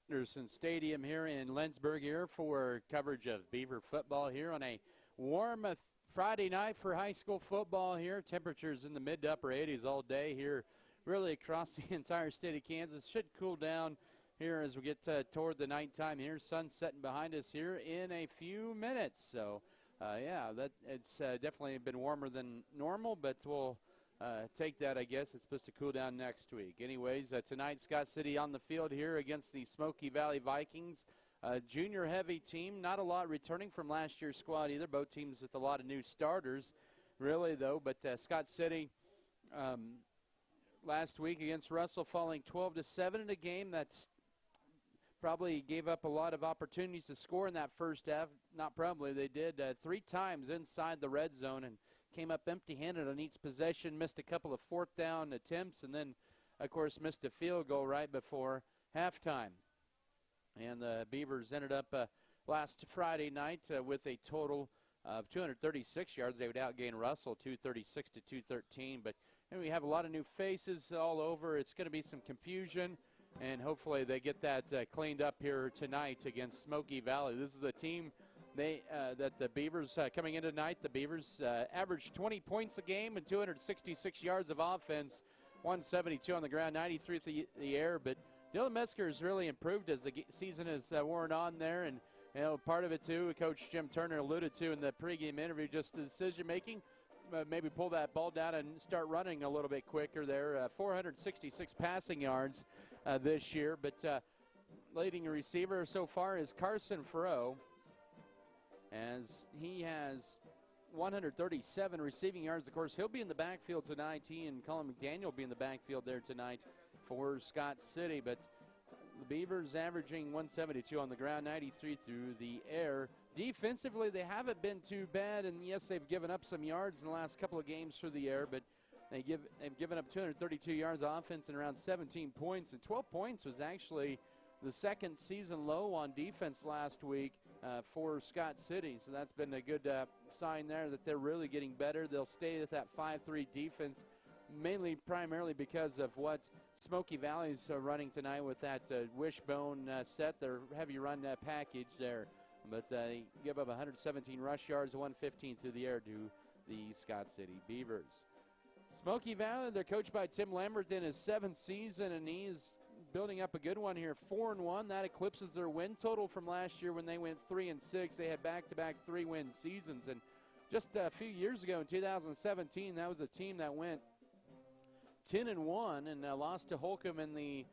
Anderson Stadium here in Lenzburg here for coverage of Beaver football here on a warm Friday night for high school football here. Temperatures in the mid to upper 80s all day here really across the entire state of Kansas. Should cool down here as we get toward the nighttime here. Sun setting behind us here in a few minutes. So, it's definitely been warmer than normal, but we'll take that, I guess. It's supposed to cool down next week. Anyways, tonight, Scott City on the field here against the Smoky Valley Vikings. Junior-heavy team. Not a lot returning from last year's squad either. Both teams with a lot of new starters, really, though. But Scott City last week against Russell falling 12-7 in a game that probably gave up a lot of opportunities to score in that first half. Not probably. They did 3 times inside the red zone and came up empty-handed on each possession, missed a couple of fourth down attempts, and then, of course, missed a field goal right before halftime. And the Beavers ended up last Friday night with a total of 236 yards. They would outgain Russell 236 to 213. But we have a lot of new faces all over. It's going to be some confusion, and hopefully they get that cleaned up here tonight against Smoky Valley. This is a team that the Beavers coming in tonight. The Beavers averaged 20 points a game and 266 yards of offense, 172 on the ground, 93 through the air. But Dylan Metzger has really improved as the season has worn on there, and part of it too, Coach Jim Turner alluded to in the pregame interview, just the decision making. Maybe pull that ball down and start running a little bit quicker there. 466 passing yards this year, but leading receiver so far is Carson Furrow, as he has 137 receiving yards. Of course, he'll be in the backfield tonight. He and Colin McDaniel will be in the backfield there tonight for Scott City. But the Beavers averaging 172 on the ground, 93 through the air. Defensively, they haven't been too bad, and yes, they've given up some yards in the last couple of games through the air, but they've given up 232 yards of offense and around 17 points, and 12 points was actually the second season low on defense last week for Scott City. So that's been a good sign there that they're really getting better. They'll stay with that 5-3 defense, primarily because of what Smoky Valley's running tonight with that wishbone set, their heavy run package there. But they give up 117 rush yards, 115 through the air to the Scott City Beavers. Smoky Valley, they're coached by Tim Lambert in his 7th season, and he's building up a good one here, 4-1. That eclipses their win total from last year when they went 3-6. They had back-to-back 3-win seasons. And just a few years ago in 2017, that was a team that went 10-1 and lost to Holcomb in the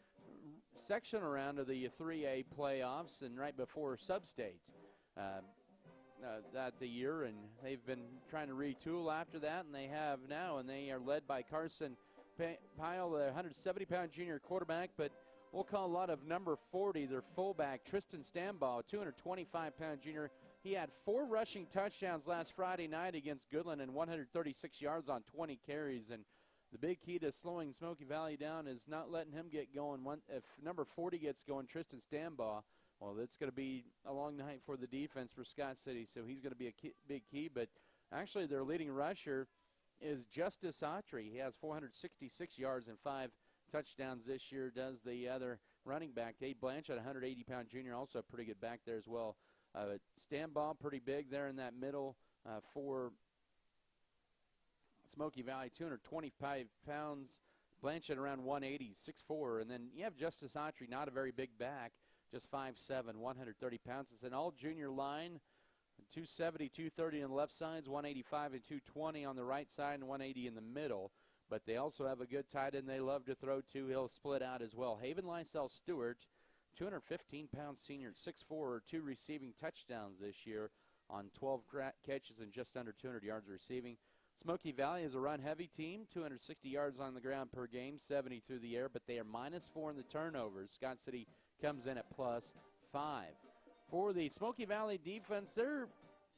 sectional round of the 3A playoffs and right before sub-state that the year. And they've been trying to retool after that, and they have now. And they are led by Carson Pyle, the 170-pound junior quarterback, but we'll call a lot of number 40, their fullback, Tristan Stambaugh, 225-pound junior. He had 4 rushing touchdowns last Friday night against Goodland and 136 yards on 20 carries. And the big key to slowing Smoky Valley down is not letting him get going. If number 40 gets going, Tristan Stambaugh, well, that's going to be a long night for the defense for Scott City, so he's going to be a big key. But actually their leading rusher is Justice Autry. He has 466 yards and 5 touchdowns this year, does the other running back. Dave Blanchett, a 180-pound junior, also a pretty good back there as well. Stambaugh, pretty big there in that middle for Smoky Valley, 225 pounds. Blanchett around 180, 6'4". And then you have Justice Autry, not a very big back, just 5'7", 130 pounds. It's an all-junior line, 270, 230 on the left sides, 185 and 220 on the right side, and 180 in the middle. But they also have a good tight end they love to throw to. He'll split out as well. Haven Lysell Stewart, 215-pound senior, 6'4", 2 receiving touchdowns this year on 12 catches and just under 200 yards receiving. Smoky Valley is a run-heavy team, 260 yards on the ground per game, 70 through the air, but they are -4 in the turnovers. Scott City comes in at +5. For the Smoky Valley defense, they're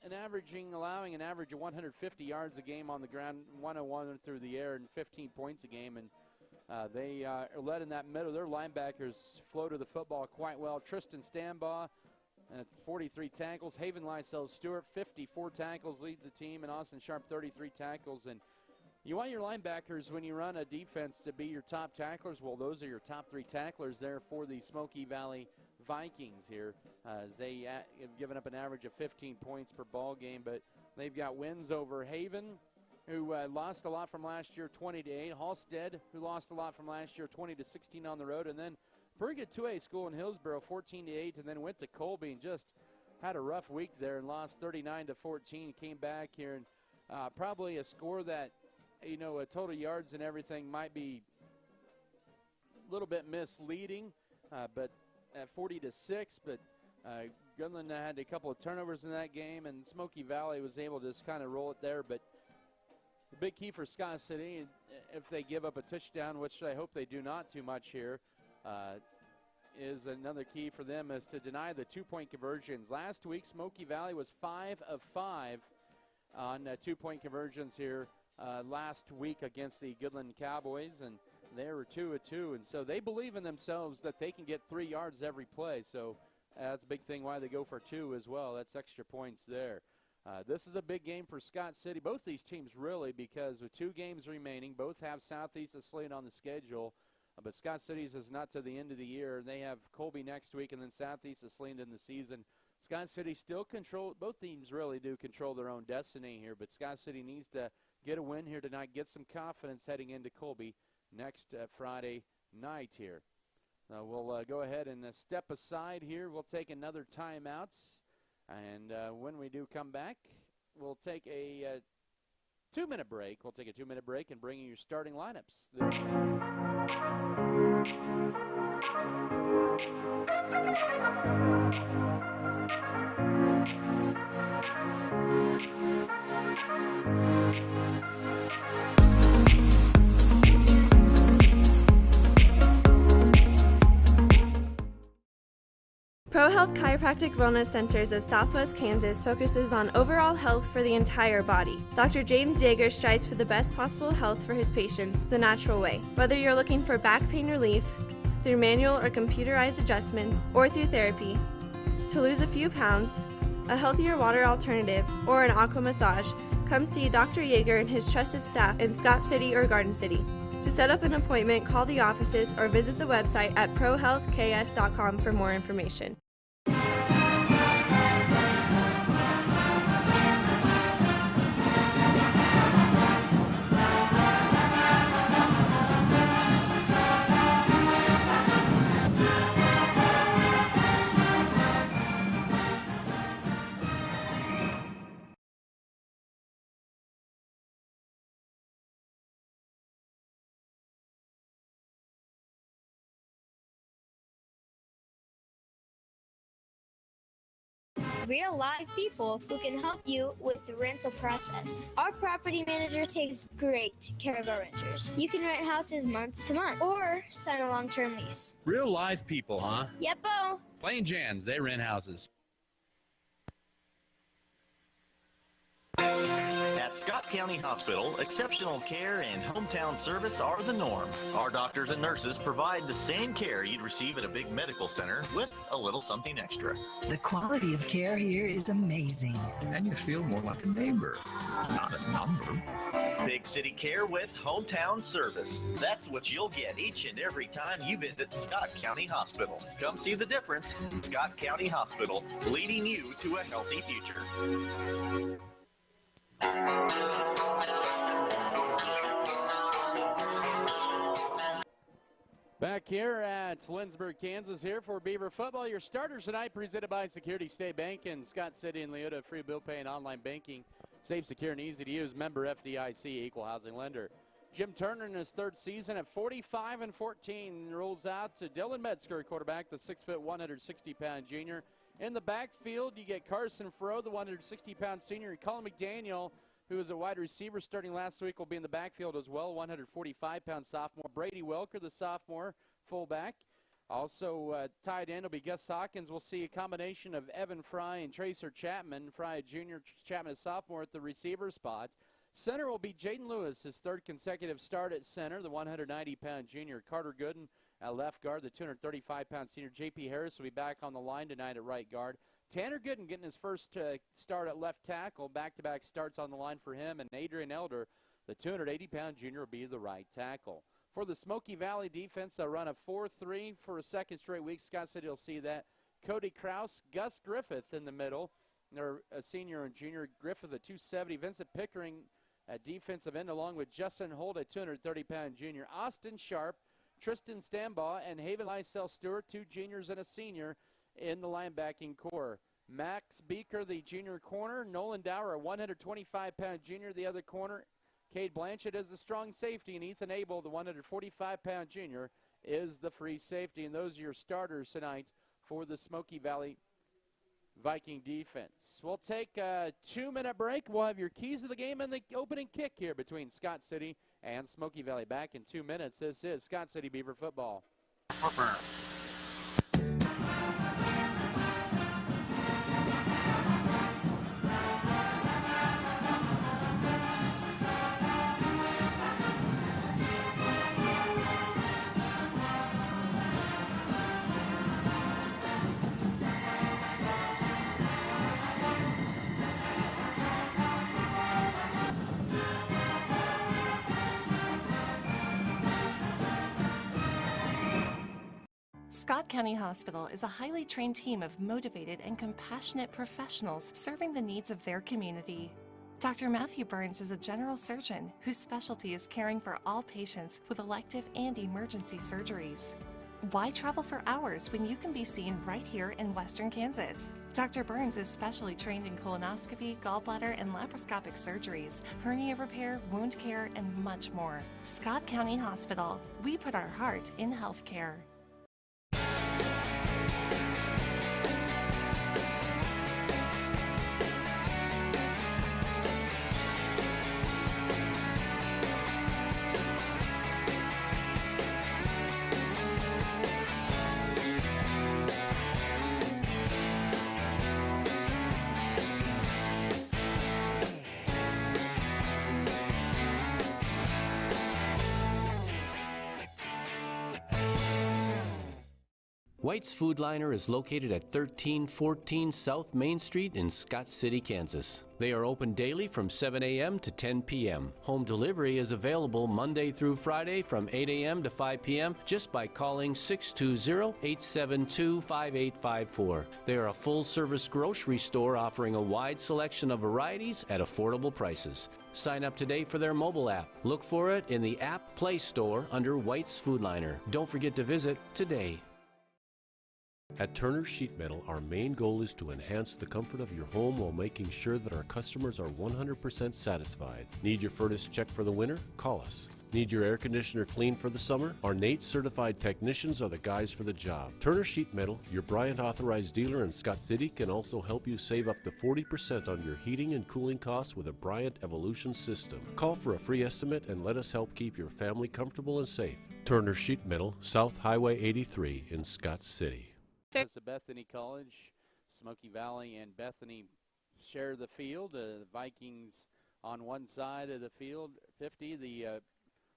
allowing an average of 150 yards a game on the ground, 101 through the air, and 15 points a game. And they are led in that middle. Their linebackers flow to the football quite well. Tristan Stambaugh, 43 tackles. Haven Lysell Stewart, 54 tackles, leads the team. And Austin Sharp, 33 tackles. And You want your linebackers, when you run a defense, to be your top tacklers. Well, those are your top 3 tacklers there for the Smoky Valley Vikings here. They have given up an average of 15 points per ball game, but they've got wins over Haven, who lost a lot from last year, 20-8. Halstead, who lost a lot from last year, 20-16 on the road. And then pretty good 2A school in Hillsboro, 14-8, and then went to Colby and just had a rough week there and lost 39-14. Came back here and probably a score that, total yards and everything might be a little bit misleading, but at 40-6. But Goodland had a couple of turnovers in that game, and Smoky Valley was able to just kind of roll it there. But the big key for Scott City, if they give up a touchdown, which I hope they do not too much here, is another key for them is to deny the 2-point conversions. Last week, Smoky Valley was 5 of 5 on 2-point conversions here last week against the Goodland Cowboys, and they were 2 of 2. And so they believe in themselves that they can get 3 yards every play. So that's a big thing why they go for 2 as well. That's extra points there. This is a big game for Scott City. Both these teams really, because with 2 games remaining, both have Southeast of Slate on the schedule. But Scott City's is not to the end of the year. They have Colby next week and then Southeast of Slate in the season. Scott City still both teams really do control their own destiny here, but Scott City needs to get a win here tonight, get some confidence heading into Colby next Friday night here. We'll go ahead and step aside here. We'll take another timeout, and when we do come back, we'll take a 2-minute break. We'll take a 2-minute break and bring you your starting lineups. ProHealth Chiropractic Wellness Centers of Southwest Kansas focuses on overall health for the entire body. Dr. James Yeager strives for the best possible health for his patients the natural way. Whether you're looking for back pain relief, through manual or computerized adjustments, or through therapy, to lose a few pounds, a healthier water alternative, or an aqua massage, come see Dr. Yeager and his trusted staff in Scott City or Garden City. To set up an appointment, call the offices or visit the website at prohealthks.com for more information. Real live people who can help you with the rental process. Our property manager takes great care of our renters. You can rent houses month to month or sign a long-term lease. Real live people, huh? Yep-o. Plain Jans, they rent houses. At Scott County Hospital, exceptional care and hometown service are the norm. Our doctors and nurses provide the same care you'd receive at a big medical center with a little something extra. The quality of care here is amazing. And you feel more like a neighbor, not a number. Big city care with hometown service. That's what you'll get each and every time you visit Scott County Hospital. Come see the difference. Scott County Hospital, leading you to a healthy future. Back here at Lindsborg, Kansas, here for Beaver football. Your starters tonight presented by Security State Bank in Scott City and Leota. Free bill pay and online banking. Safe, secure, and easy to use. Member FDIC, equal housing lender. Jim Turner in his 3rd season at 45-14 rolls out to Dylan Metzger, quarterback, the 6', 160-pound junior. In the backfield, you get Carson Froh, the 160-pound senior, and Colin McDaniel, who is a wide receiver starting last week, will be in the backfield as well, 145-pound sophomore. Brady Welker, the sophomore fullback. Also tied in will be Gus Hawkins. We'll see a combination of Evan Fry and Tracer Chapman. Fry a junior, Chapman a sophomore at the receiver spots. Center will be Jaden Lewis, his 3rd consecutive start at center, the 190-pound junior. Carter Gooden at left guard, the 235-pound senior. J.P. Harris will be back on the line tonight at right guard. Tanner Gooden getting his first start at left tackle. Back-to-back starts on the line for him. And Adrian Elder, The 280-pound junior will be the right tackle. For the Smoky Valley defense, a run of 4-3 for a second straight week. Scott City will see that. Cody Kraus, Gus Griffith in the middle. They're a senior and junior. Griffith at 270. Vincent Pickering at defensive end, along with Justin Holt at 230-pound junior. Austin Sharp, Tristan Stambaugh, and Haven Lysell Stewart, 2 juniors and a senior in the linebacking core. Max Beaker, the junior corner. Nolan Dower, a 125-pound junior, the other corner. Cade Blanchett is the strong safety, and Ethan Abel, the 145-pound junior, is the free safety. And those are your starters tonight for the Smoky Valley Viking defense. We'll take a 2-minute break. We'll have your keys to the game and the opening kick here between Scott City and Smoky Valley. Back in 2 minutes. This is Scott City Beaver football. Scott County Hospital is a highly trained team of motivated and compassionate professionals serving the needs of their community. Dr. Matthew Burns is a general surgeon whose specialty is caring for all patients with elective and emergency surgeries. Why travel for hours when you can be seen right here in Western Kansas? Dr. Burns is specially trained in colonoscopy, gallbladder, and laparoscopic surgeries, hernia repair, wound care, and much more. Scott County Hospital. We put our heart in healthcare. White's Food Liner is located at 1314 South Main Street in Scott City, Kansas. They are open daily from 7 a.m. to 10 p.m. Home delivery is available Monday through Friday from 8 a.m. to 5 p.m. just by calling 620-872-5854. They are a full-service grocery store offering a wide selection of varieties at affordable prices. Sign up today for their mobile app. Look for it in the App Play Store under White's Food Liner. Don't forget to visit today. At Turner Sheet Metal, our main goal is to enhance the comfort of your home while making sure that our customers are 100% satisfied. Need your furnace checked for the winter? Call us. Need your air conditioner cleaned for the summer? Our NATE certified technicians are the guys for the job. Turner Sheet Metal, your Bryant authorized dealer in Scott City, can also help you save up to 40% on your heating and cooling costs with a Bryant Evolution system. Call for a free estimate and let us help keep your family comfortable and safe. Turner Sheet Metal, South Highway 83 in Scott City. Bethany College, Smoky Valley, and Bethany share the field. The Vikings on one side of the field, 50. The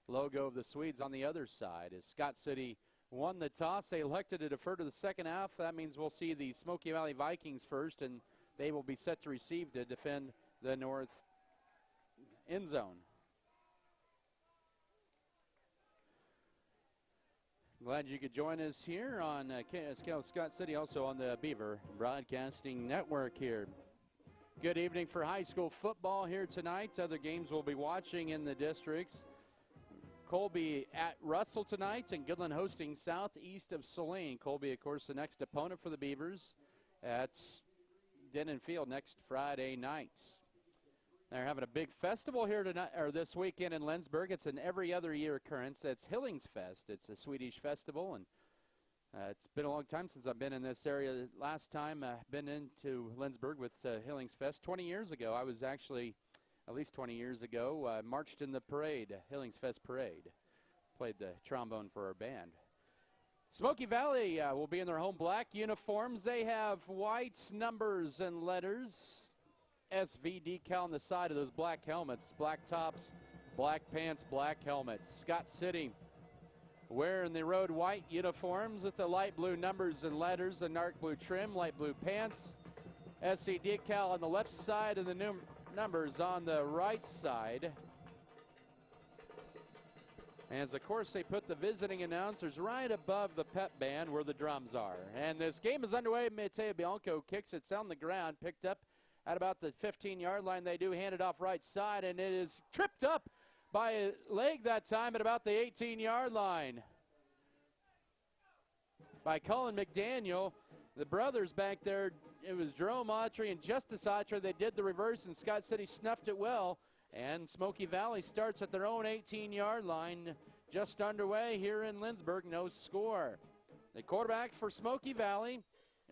logo of the Swedes on the other side. As Scott City won the toss, they elected to defer to the second half. That means we'll see the Smoky Valley Vikings first, and they will be set to receive to defend the north end zone. Glad you could join us here on Scott City, also on the Beaver Broadcasting Network here. Good evening for high school football here tonight. Other games we'll be watching in the districts. Colby at Russell tonight, and Goodland hosting southeast of Saline. Colby, of course, the next opponent for the Beavers at Denon Field next Friday night. They're having a big festival here tonight, or this weekend in Lenzburg. It's an every other year occurrence. It's Hillingsfest. It's a Swedish festival, and it's been a long time since I've been in this area. Last time I've been into Lenzburg with Hillingsfest 20 years ago. I was actually, at least 20 years ago, marched in the parade, Hillingsfest parade. Played the trombone for our band. Smoky Valley will be in their home black uniforms. They have white numbers and letters. SV decal on the side of those black helmets. Black tops, black pants, black helmets. Scott City wearing the road white uniforms with the light blue numbers and letters, the dark blue trim, light blue pants. SC decal on the left side and the numbers on the right side. As, of course, they put the visiting announcers right above the pep band where the drums are. And this game is underway. Mateo Bianco kicks it on the ground, picked up at about the 15-yard line. They do hand it off right side, and it is tripped up by a leg that time at about the 18-yard line by Colin McDaniel. The brothers back there, it was Jerome Autry and Justice Autry. They did the reverse, and Scott City snuffed it well. And Smoky Valley starts at their own 18-yard line, just underway here in Lindsborg. No score. The quarterback for Smoky Valley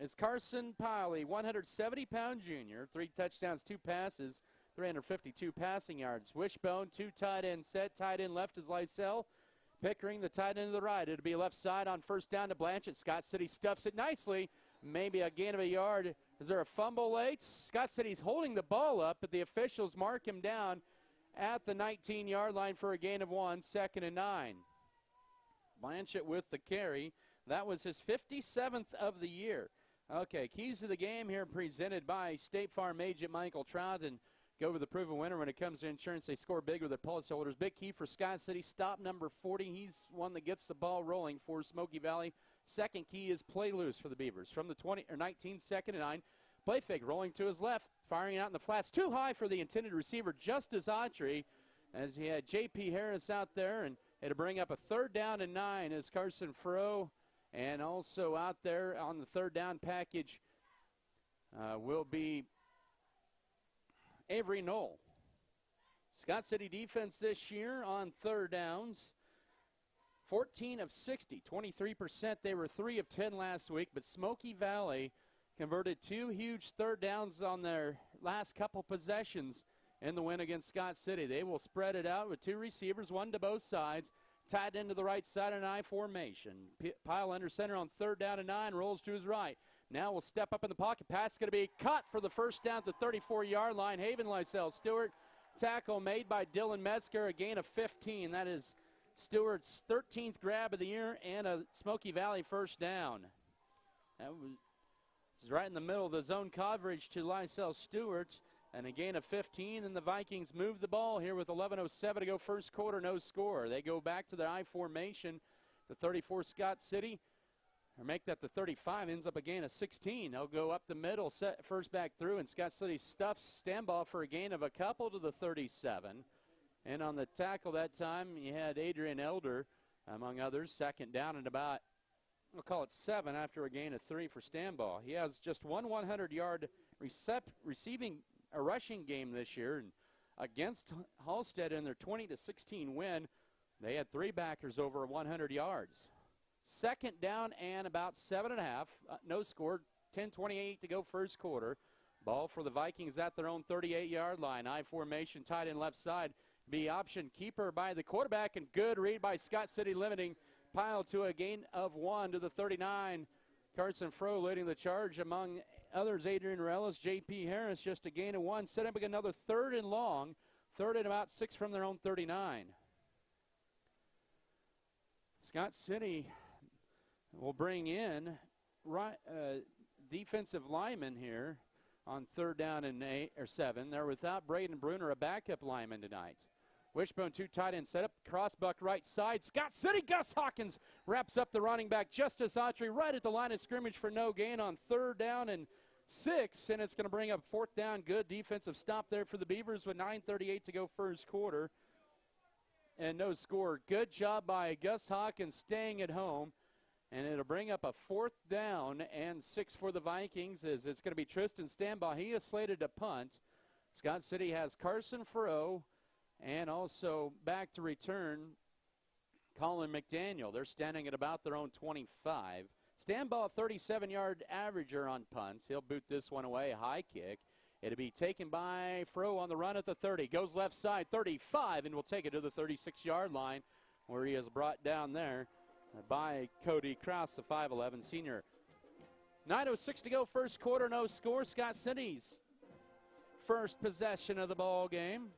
is Carson Piley, 170-pound junior, 3 touchdowns, 2 passes, 352 passing yards. Wishbone, 2 tight end set. Tight end left is Lysell. Pickering, the tight end to the right. It'll be left side on first down to Blanchett. Scott City stuffs it nicely. Maybe a gain of a yard. Is there a fumble late? Scott City's holding the ball up, but the officials mark him down at the 19-yard line for a gain of 1, 2nd and 9. Blanchett with the carry. That was his 57th of the year. Okay, keys to the game here presented by State Farm agent Michael Trout. And go with the proven winner when it comes to insurance. They score big with their policyholders. Big key for Scott City. Stop number 40. He's one that gets the ball rolling for Smoky Valley. Second key is play loose for the Beavers. From the 19, 2nd and 9. Play fake rolling to his left. Firing out in the flats. Too high for the intended receiver, Justice Autry, as he had J.P. Harris out there. And it'll bring up a 3rd down and 9 as Carson Furrow. And also out there on the 3rd down package will be Avery Knoll. Scott City defense this year on 3rd downs, 14 of 60, 23%. They were 3 of 10 last week, but Smoky Valley converted 2 huge 3rd downs on their last couple possessions in the win against Scott City. They will spread it out with 2 receivers, 1 to both sides, tied into the right side in I formation. Pile under center on 3rd down and 9, rolls to his right. Now we'll step up in the pocket. Pass is going to be cut for the first down at the 34-yard line. Haven Lysell Stewart. Tackle made by Dylan Metzger, a gain of 15. That is Stewart's 13th grab of the year and a Smoky Valley first down. That was right in the middle of the zone coverage to Lysell Stewart. And a gain of 15, and the Vikings move the ball here with 11:07 to go first quarter, no score. They go back to their I formation. The 34 Scott City, or make that the 35, ends up a gain of 16. They'll go up the middle, set first back through, and Scott City stuffs stand ball for a gain of a couple to the 37. And on the tackle that time, you had Adrian Elder, among others, 2nd down and about, we'll call it 7 after a gain of 3 for stand ball. He has just one 100-yard receiving a rushing game this year, and against Halstead in their 20-16 win, they had 3 backers over 100 yards. 2nd down and about 7.5, no score, 10:28 to go first quarter. Ball for the Vikings at their own 38-yard line. I formation, tight end left side. Be option keeper by the quarterback, and good read by Scott City, limiting Pile to a gain of 1 to the 39. Carson Froh leading the charge among others, Adrian Morellis, J.P. Harris, just a gain of 1. Set up another 3rd and long, 3rd and about 6 from their own 39. Scott City will bring in defensive lineman here on 3rd down and 8 or 7. They're without Braden Bruner, a backup lineman tonight. Wishbone 2 tight end set up, crossbuck right side. Scott City, Gus Hawkins wraps up the running back, Justice Autry, right at the line of scrimmage for no gain on 3rd down and 6, and it's going to bring up 4th down. Good defensive stop there for the Beavers with 9:38 to go first quarter. And no score. Good job by Gus Hawkins staying at home, and it'll bring up a 4th down and 6 for the Vikings as it's going to be Tristan Stambaugh. He is slated to punt. Scott City has Carson Furrow, and also back to return, Colin McDaniel. They're standing at about their own 25. Stambaugh, 37-yard averager on punts. He'll boot this one away, a high kick. It'll be taken by Froh on the run at the 30. Goes left side, 35, and will take it to the 36-yard line, where he is brought down there by Cody Krause, the 5'11 senior. 9:06 to go first quarter, no score. Scott City's first possession of the ball game.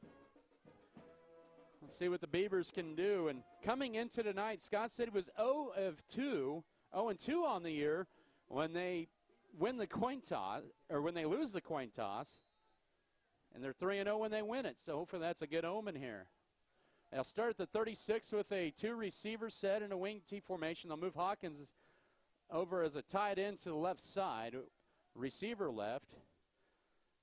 Let's see what the Beavers can do. And coming into tonight, Scott City was 0-2 on the year when they win the coin toss, or when they lose the coin toss. And they're 3-0 when they win it. So hopefully that's a good omen here. They'll start at the 36 with a two-receiver set and a wing T formation. They'll move Hawkins over as a tight end to the left side. Receiver left.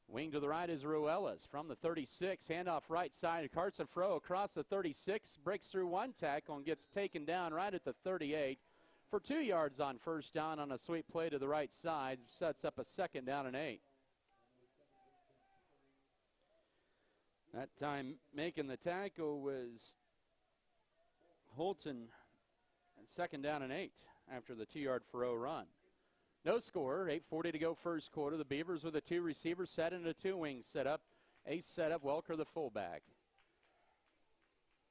Wing to the right is Ruelas from the 36. Handoff right side. Carson Fro across the 36. Breaks through one tackle and gets taken down right at the 38 for 2 yards on first down on a sweep play to the right side. Sets up a 2nd down and 8. That time making the tackle was Holton. And 2nd down and 8 after the 2-yard Fro run. No score, 8:40 to go first quarter. The Beavers with a two-receiver set and a two-wing setup. Ace setup, Welker the fullback.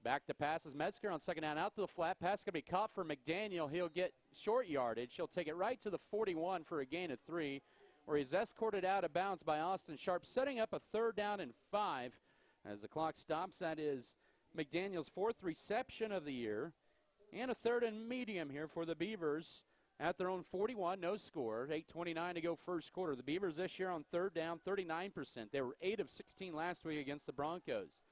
Back to passes. Metzger on 2nd down out to the flat. Pass going to be caught for McDaniel. He'll get short yardage. He'll take it right to the 41 for a gain of 3, where he's escorted out of bounds by Austin Sharp, setting up a 3rd down and 5. As the clock stops, that is McDaniel's 4th reception of the year. And a 3rd and medium here for the Beavers at their own 41, no score. 8:29 to go first quarter. The Beavers this year on 3rd down, 39%. They were 8 of 16 last week against the Broncos.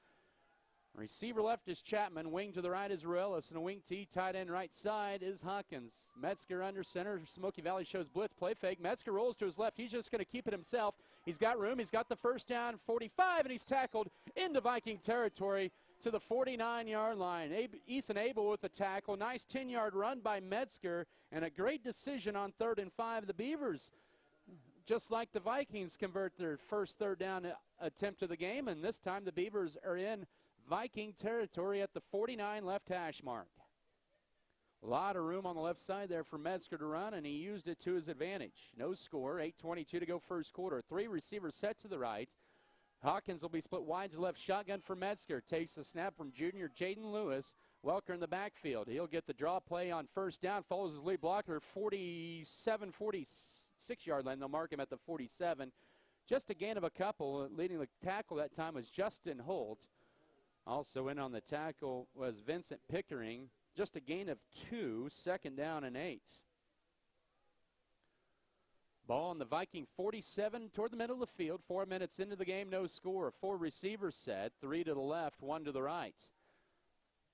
Receiver left is Chapman. Wing to the right is Ruelas. And a wing T, tight end right side is Hawkins. Metzger under center. Smoky Valley shows blitz, play fake. Metzger rolls to his left. He's just going to keep it himself. He's got room. He's got the first down, 45, and he's tackled into Viking territory to the 49-yard line. Ethan Abel with the tackle. Nice 10-yard run by Metzger, and a great decision on 3rd and 5. The Beavers, just like the Vikings, convert their first 3rd down attempt of the game, and this time the Beavers are in Viking territory at the 49 left hash mark. A lot of room on the left side there for Metzger to run, and he used it to his advantage. No score, 8:22 to go first quarter. 3 receivers set to the right. Hawkins will be split wide to left. Shotgun for Metzger. Takes the snap from junior Jaden Lewis. Welker in the backfield. He'll get the draw play on first down. Follows his lead blocker, 47, 46-yard line. They'll mark him at the 47. Just a gain of a couple. Leading the tackle that time was Justin Holt. Also in on the tackle was Vincent Pickering. Just a gain of 2, 2nd down and 8. Ball on the Viking 47 toward the middle of the field. 4 minutes into the game, no score. 4 receivers set, 3 to the left, 1 to the right.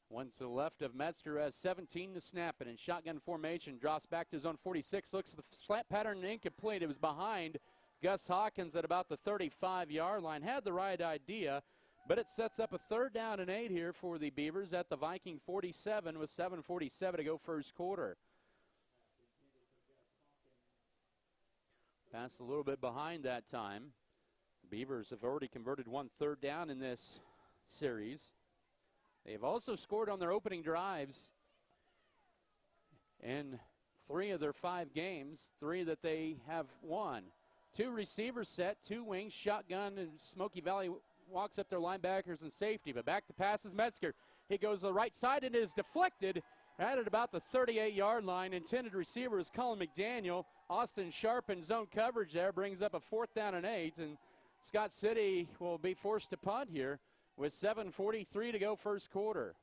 1 to the left of Metzger has 17 to snap it in shotgun formation. Drops back to his own 46. Looks at the flat pattern and incomplete. It was behind Gus Hawkins at about the 35-yard line. Had the right idea, but it sets up a 3rd down and 8 here for the Beavers at the Viking 47 with 7:47 to go first quarter. Pass a little bit behind that time. Beavers have already converted 1 3rd down in this series. They've also scored on their opening drives in 3 of their 5 games, 3 that they have won. 2 receivers set, 2 wings, shotgun, and Smoky Valley walks up their linebackers and safety. But back to passes Metzger. He goes to the right side and it is deflected right at about the 38-yard line. Intended receiver is Colin McDaniel. Austin Sharp in zone coverage there brings up a 4th down and 8. And Scott City will be forced to punt here with 7:43 to go first quarter.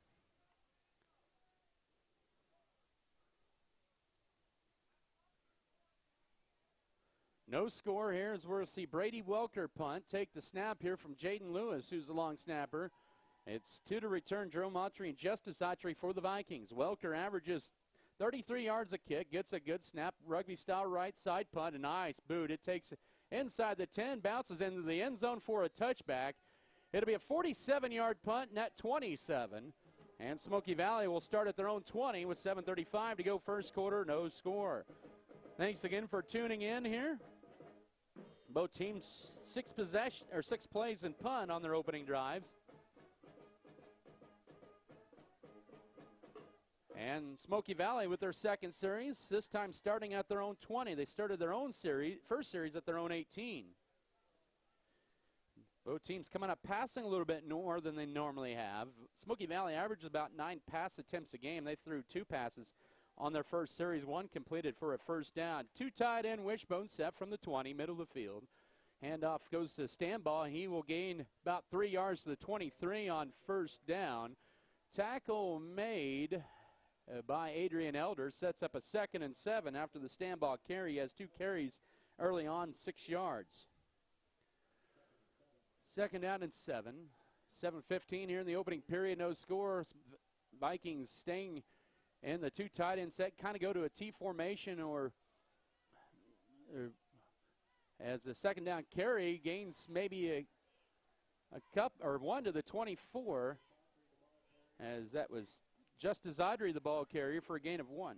No score here as we'll see Brady Welker punt. Take the snap here from Jaden Lewis, who's the long snapper. It's 2 to return, Jerome Autry and Justice Autry for the Vikings. Welker averages 33 yards a kick, gets a good snap, rugby-style right side punt, a nice boot. It takes inside the 10, bounces into the end zone for a touchback. It'll be a 47-yard punt, net 27. And Smoky Valley will start at their own 20 with 7:35 to go first quarter, no score. Thanks again for tuning in here. Both teams 6 plays and punt on their opening drives. And Smoky Valley with their second series, this time starting at their own 20. They started their own first series at their own 18. Both teams coming up passing a little bit more than they normally have. Smoky Valley averages about 9 pass attempts a game. They threw 2 passes on their first series, 1 completed for a first down. 2 tight end wishbone set from the 20, middle of the field. Handoff goes to Stanbaugh. He will gain about 3 yards to the 23 on first down. Tackle made by Adrian Elder sets up a 2nd and 7 after the Stanbaugh carry. He has 2 carries early on, 6 yards. 2nd down and 7. 7:15 here in the opening period, no score. Vikings staying in the two tight end set, kind of go to a T formation or as a second down carry gains maybe a cup or 1 to the 24, as that was Justice Audrey, the ball carrier, for a gain of 1.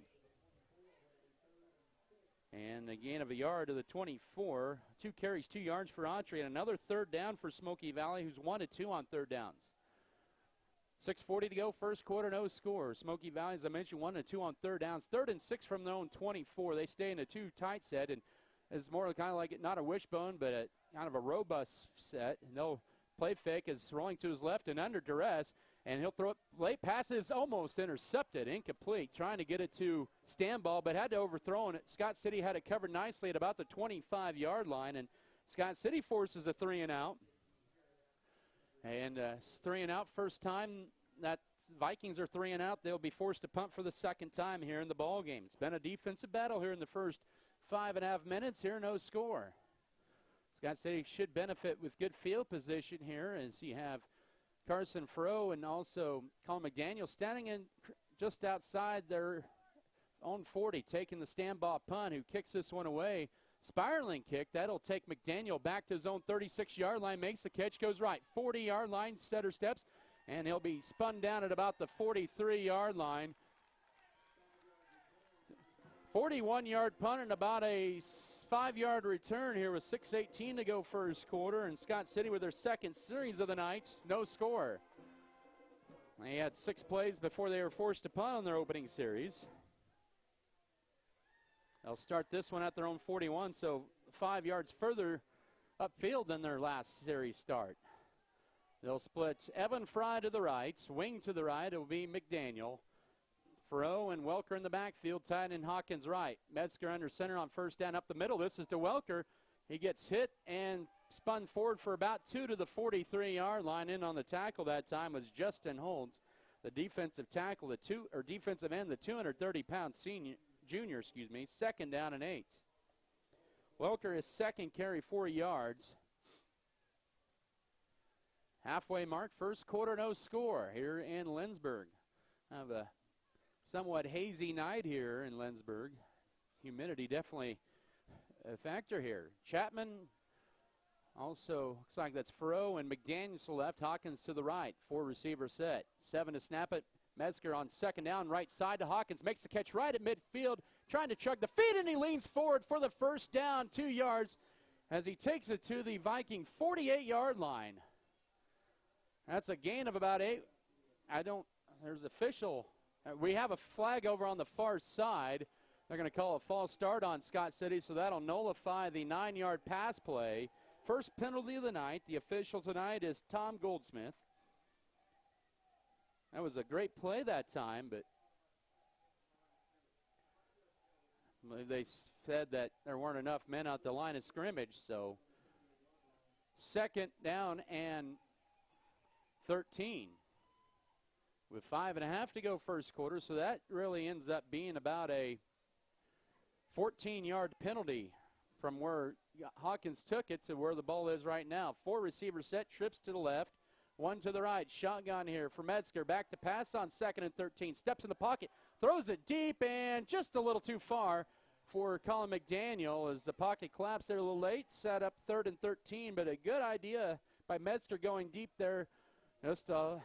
And a gain of a yard to the 24. 2 carries, 2 yards for Autry, and another third down for Smoky Valley, who's 1-2 on third downs. 6:40 to go, first quarter, no score. Smoky Valley, as I mentioned, 1-2 on third downs. 3rd and 6 from their own 24. They stay in a 2 tight set, and it's more kind of like not a wishbone, but a kind of a robust set. And they'll play fake is rolling to his left and under duress, and he'll throw it late. Passes almost intercepted, incomplete, trying to get it to Stanball, but had to overthrow it. Scott City had it covered nicely at about the 25-yard line, and Scott City forces a 3-and-out. And 3-and-out first time that Vikings are 3-and-out. They'll be forced to punt for the second time here in the ball game. It's been a defensive battle here in the first 5.5 minutes. Here, no score. Scott City should benefit with good field position here, as you have Carson Froh and also Colin McDaniel standing in just outside their own 40, taking the Stanball punt, who kicks this one away. Spiraling kick, that'll take McDaniel back to his own 36-yard line, makes the catch, goes right, 40-yard line, stutter steps, and he'll be spun down at about the 43-yard line. 41-yard punt and about a 5-yard return here with 6:18 to go first quarter, and Scott City with their second series of the night, no score. They had 6 plays before they were forced to punt on their opening series. They'll start this one at their own 41, so 5 yards further upfield than their last series start. They'll split Evan Fry to the right, wing to the right, it will be McDaniel. Froh and Welker in the backfield, tight end Hawkins right. Metzger under center on first down up the middle. This is to Welker. He gets hit and spun forward for about 2 to the 43-yard line. In on the tackle that time was Justin Holtz, the defensive tackle, defensive end, the 230-pound junior, second down and 8. Welker, his second carry, 4 yards. Halfway mark, first quarter, no score here in Lynchburg. Have a somewhat hazy night here in Lynchburg. Humidity definitely a factor here. Chapman also looks like that's Froh and McDaniel to the left, Hawkins to the right. 4 receiver set. 7 to snap it. Metzger on second down, right side to Hawkins. Makes the catch right at midfield, trying to chug the feet, and he leans forward for the first down, 2 yards, as he takes it to the Viking 48-yard line. That's a gain of about 8. There's official. We have a flag over on the far side. They're going to call a false start on Scott City, so that'll nullify the 9-yard pass play. First penalty of the night. The official tonight is Tom Goldsmith. That was a great play that time, but they said that there weren't enough men at the line of scrimmage, so second down and 13. With 5.5 to go first quarter, so that really ends up being about a 14-yard penalty from where Hawkins took it to where the ball is right now. 4 receiver set, trips to the left, 1 to the right. Shotgun here for Metzger. Back to pass on 2nd and 13. Steps in the pocket, throws it deep, and just a little too far for Colin McDaniel as the pocket collapsed there a little late. Set up 3rd and 13, but a good idea by Metzger going deep there. Just a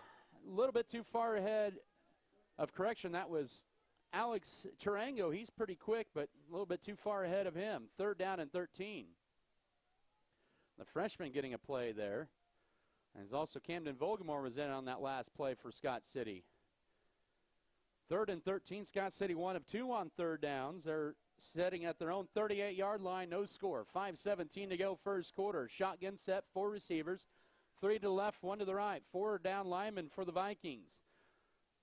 little bit too far ahead of correction. That was Alex Tarango. He's pretty quick, but a little bit too far ahead of him. 3rd down and 13. The freshman getting a play there. And it's also Camden Volgamore was in on that last play for Scott City. 3rd and 13. Scott City 1 of 2 on third downs. They're setting at their own 38-yard line. No score. 5:17 to go first quarter. Shotgun set, 4 receivers. 3 to the left, 1 to the right. 4 down linemen for the Vikings.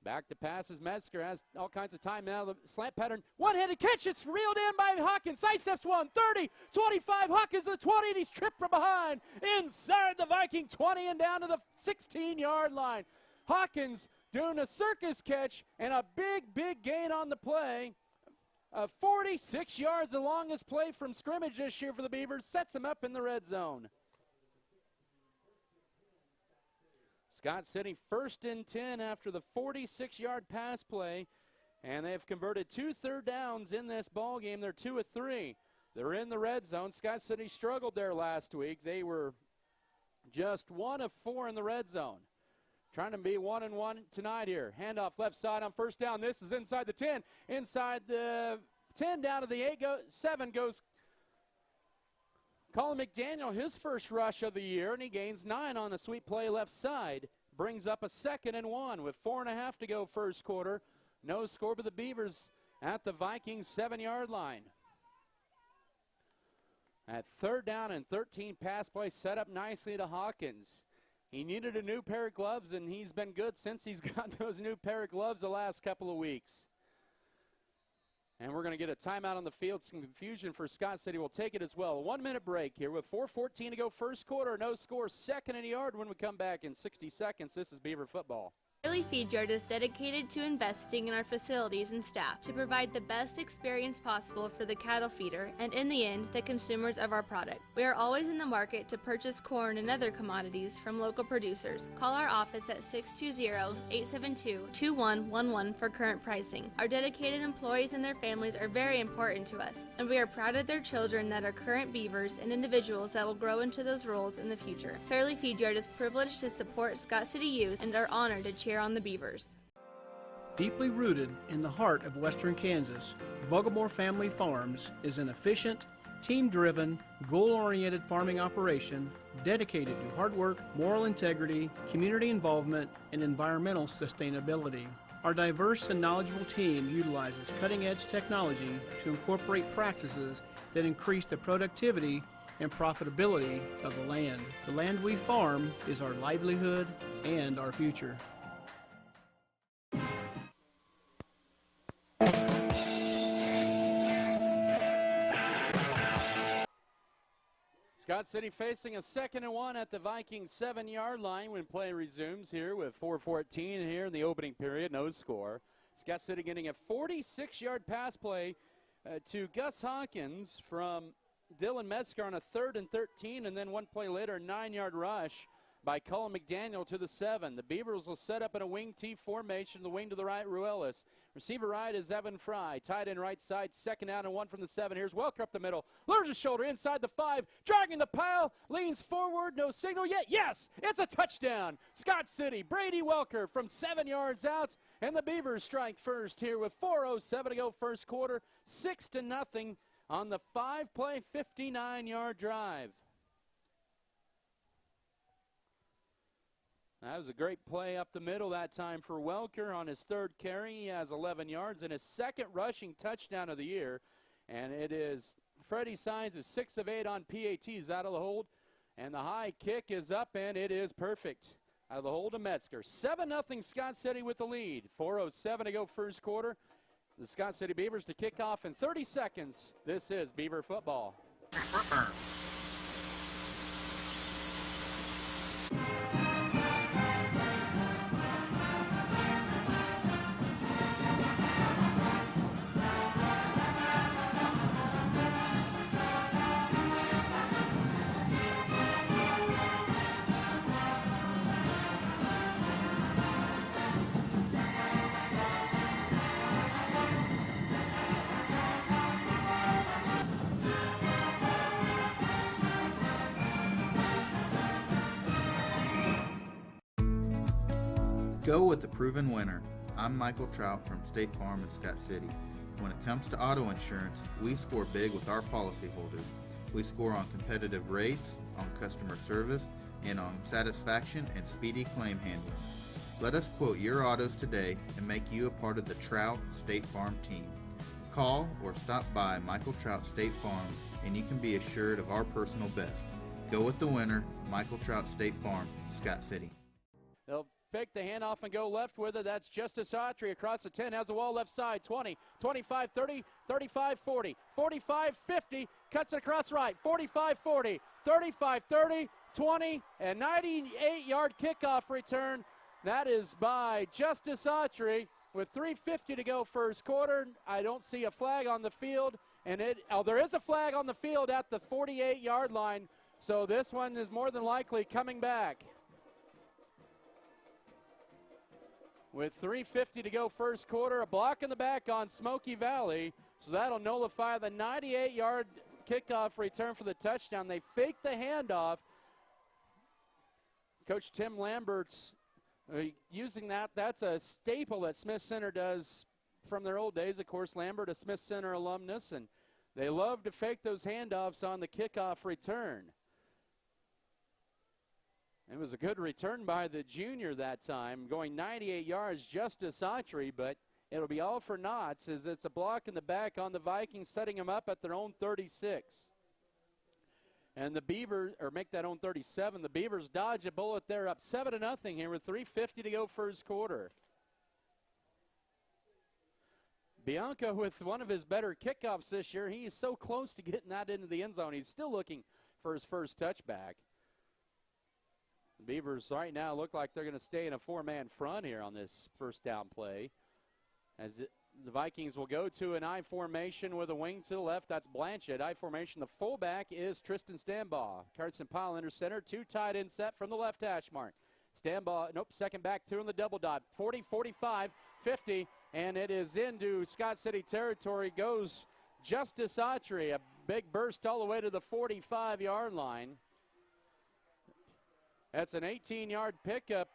Back to passes. Metzger has all kinds of time now. The slant pattern. One-handed catch. It's reeled in by Hawkins. Sidesteps 1, 30, 25. Hawkins to the 20, and he's tripped from behind. Inside the Viking 20 and down to the 16-yard line. Hawkins doing a circus catch and a big gain on the play. 46 yards, the longest play from scrimmage this year for the Beavers. Sets him up in the red zone. Scott City 1st and 10 after the 46-yard pass play, and they've converted 2 third downs in this ball game. They're 2 of 3. They're in the red zone. Scott City struggled there last week. They were just 1 of 4 in the red zone. Trying to be 1-1 tonight here. Handoff left side on first down. This is inside the 10. Inside the 10 down to the 7 goes Colin McDaniel, his first rush of the year, and he gains 9 on a sweep play left side. Brings up a 2nd and 1 with 4.5 to go first quarter. No score, but the Beavers at the Vikings 7-yard line. At 3rd down and 13, pass play set up nicely to Hawkins. He needed a new pair of gloves, and he's been good since he's got those new pair of gloves the last couple of weeks. And we're going to get a timeout on the field. Some confusion for Scott City. We'll take it as well. A 1-minute break here with 4:14 to go first quarter. No score, 2nd and a yard when we come back in 60 seconds. This is Beaver football. Fairley Feed Yard is dedicated to investing in our facilities and staff to provide the best experience possible for the cattle feeder and, in the end, the consumers of our product. We are always in the market to purchase corn and other commodities from local producers. Call our office at 620-872-2111 for current pricing. Our dedicated employees and their families are very important to us, and we are proud of their children that are current Beavers and individuals that will grow into those roles in the future. Fairley Feed Yard is privileged to support Scott City youth and are honored to cheer on the Beavers. Deeply rooted in the heart of western Kansas, Buglemore Family Farms is an efficient, team-driven, goal-oriented farming operation dedicated to hard work, moral integrity, community involvement, and environmental sustainability. Our diverse and knowledgeable team utilizes cutting-edge technology to incorporate practices that increase the productivity and profitability of the land. The land we farm is our livelihood and our future. Scott City facing a 2nd and 1 at the Vikings 7-yard line when play resumes here with 4:14 here in the opening period. No score. Scott City getting a 46-yard pass play to Gus Hawkins from Dylan Metzger on a 3rd and 13, and then one play later, a 9-yard rush by Colin McDaniel to the 7. The Beavers will set up in a wing T formation. The wing to the right, Ruelas. Receiver right is Evan Fry. Tight end right side, 2nd down and 1 from the 7. Here's Welker up the middle. Lowers his shoulder inside the 5. Dragging the pile. Leans forward. No signal yet. Yes, it's a touchdown. Scott City. Brady Welker from 7 yards out. And the Beavers strike first here with 4:07 to go first quarter. 6-0 on the 5-play, 59-yard drive. That was a great play up the middle that time for Welker on his 3rd carry. He has 11 yards and his 2nd rushing touchdown of the year. And it is Freddie Signs is 6 of 8 on PATs out of the hold. And the high kick is up, and it is perfect. Out of the hold to Metzger. 7-0 Scott City with the lead. 4:07 to go first quarter. The Scott City Beavers to kick off in 30 seconds. This is Beaver football. Go with the proven winner. I'm Michael Trout from State Farm in Scott City. When it comes to auto insurance, we score big with our policyholders. We score on competitive rates, on customer service, and on satisfaction and speedy claim handling. Let us quote your autos today and make you a part of the Trout State Farm team. Call or stop by Michael Trout State Farm and you can be assured of our personal best. Go with the winner, Michael Trout State Farm, Scott City. They'll fake the handoff and go left with it. That's Justice Autry across the 10. Has the wall left side. 20, 25, 30, 35, 40, 45, 50. Cuts it across right. 45, 40, 35, 30, 20, and 98-yard kickoff return. That is by Justice Autry with 3:50 to go first quarter. I don't see a flag on the field. And there is a flag on the field at the 48-yard line. So this one is more than likely coming back. with 3:50 to go first quarter. A block in the back on Smoky Valley, so that'll nullify the 98-yard kickoff return for the touchdown. They faked the handoff. Coach Tim Lambert's using that. That's a staple that Smith Center does from their old days. Of course, Lambert, a Smith Center alumnus, and they love to fake those handoffs on the kickoff return. It was a good return by the junior that time, going 98 yards, Justice Autry, but it'll be all for naught as it's a block in the back on the Vikings, setting them up at their own 36. And the Beavers, or make that own 37. The Beavers dodge a bullet there, up 7-0 here with 3:50 to go first quarter. Bianca with one of his better kickoffs this year. He is so close to getting that into the end zone. He's still looking for his first touchback. The Beavers right now look like they're going to stay in a four-man front here on this first down play. As the Vikings will go to an I formation with a wing to the left. That's Blanchett. I formation. The fullback is Tristan Stambaugh. Carson Powell under center. Two tight end set from the left hash mark. Stambaugh, nope, second back through in the double dot. 40, 45, 50, and it is into Scott City territory. Goes Justice Autry. A big burst all the way to the 45-yard line. That's an 18-yard pickup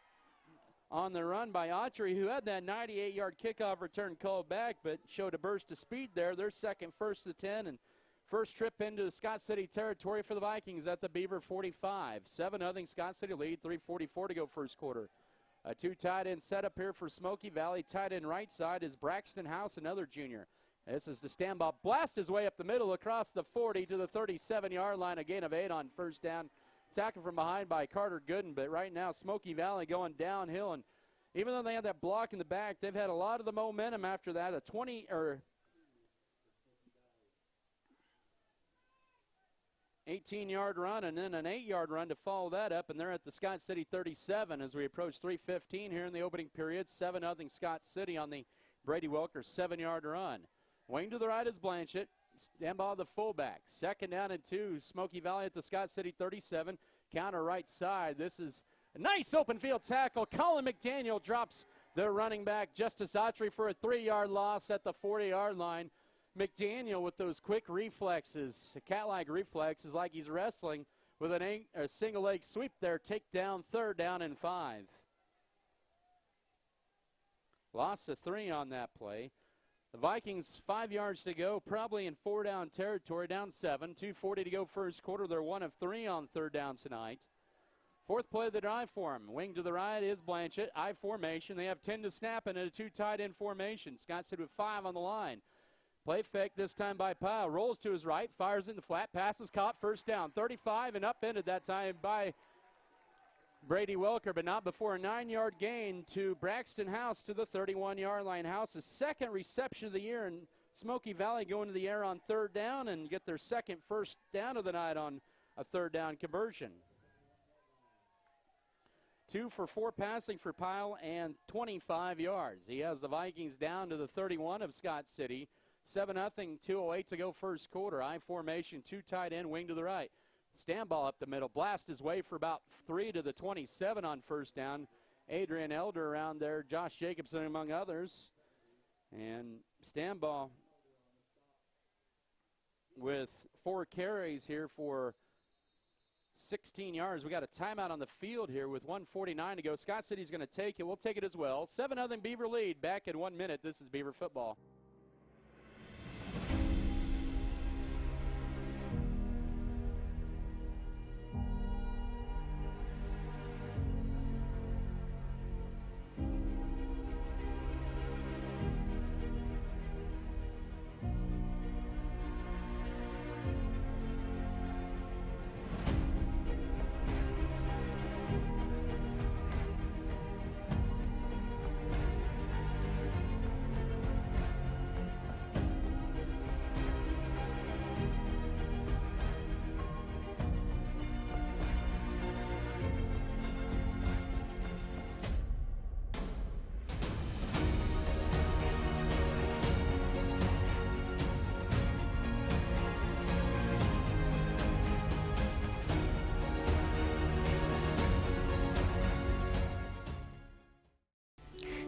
on the run by Autry, who had that 98-yard kickoff return called back, but showed a burst of speed there. Their second first to the 10, and first trip into the Scott City territory for the Vikings at the Beaver 45. 7-0 Scott City lead, 3:44 to go first quarter. A two tight end setup here for Smoky Valley. Tight end right side is Braxton House, another junior. This is the Stambaugh. Blast his way up the middle across the 40 to the 37-yard line. A gain of 8 on first down. Tackled from behind by Carter Gooden, but right now Smoky Valley going downhill, and even though they had that block in the back, they've had a lot of the momentum after that. A 18-yard run and then an 8-yard run to follow that up, and they're at the Scott City 37 as we approach 3:15 here in the opening period. 7-0 Scott City on the Brady Welker 7-yard run. Wing to the right is Blanchett. Stambaugh the fullback. Second down and 2. Smoky Valley at the Scott City 37. Counter right side. This is a nice open field tackle. Colin McDaniel drops the running back Justice Autry for a 3-yard loss at the 40-yard line. McDaniel with those quick reflexes, a cat-like reflexes, like he's wrestling with a single leg sweep there. Take down, third down and 5. Loss of 3 on that play. The Vikings 5 yards to go, probably in 4-down territory, down 7. 2:40 to go first quarter. They're 1 of 3 on third down tonight. Fourth play of the drive for him. Wing to the right is Blanchett. I formation. They have 10 to snap in a 2 tight end formation. Scott City with 5 on the line. Play fake this time by Powell. Rolls to his right, fires in the flat, passes caught, first down. 35 and upended that time by Brady Welker, but not before a 9-yard gain to Braxton House to the 31-yard line. House's second reception of the year, and Smoky Valley going to the air on third down and get their second first down of the night on a third down conversion. 2 for 4 passing for Powell and 25 yards. He has the Vikings down to the 31 of Scott City. 7-0, 2:08 to go first quarter. I formation, 2 tight end, wing to the right. Stambaugh up the middle, blast his way for about 3 to the 27 on first down. Adrian Elder around there, Josh Jacobson among others. And Stambaugh with 4 carries here for 16 yards. We got a timeout on the field here with 1:49 to go. Scott City's going to take it. We'll take it as well. 7-0 Beaver lead. Back in 1 minute. This is Beaver football.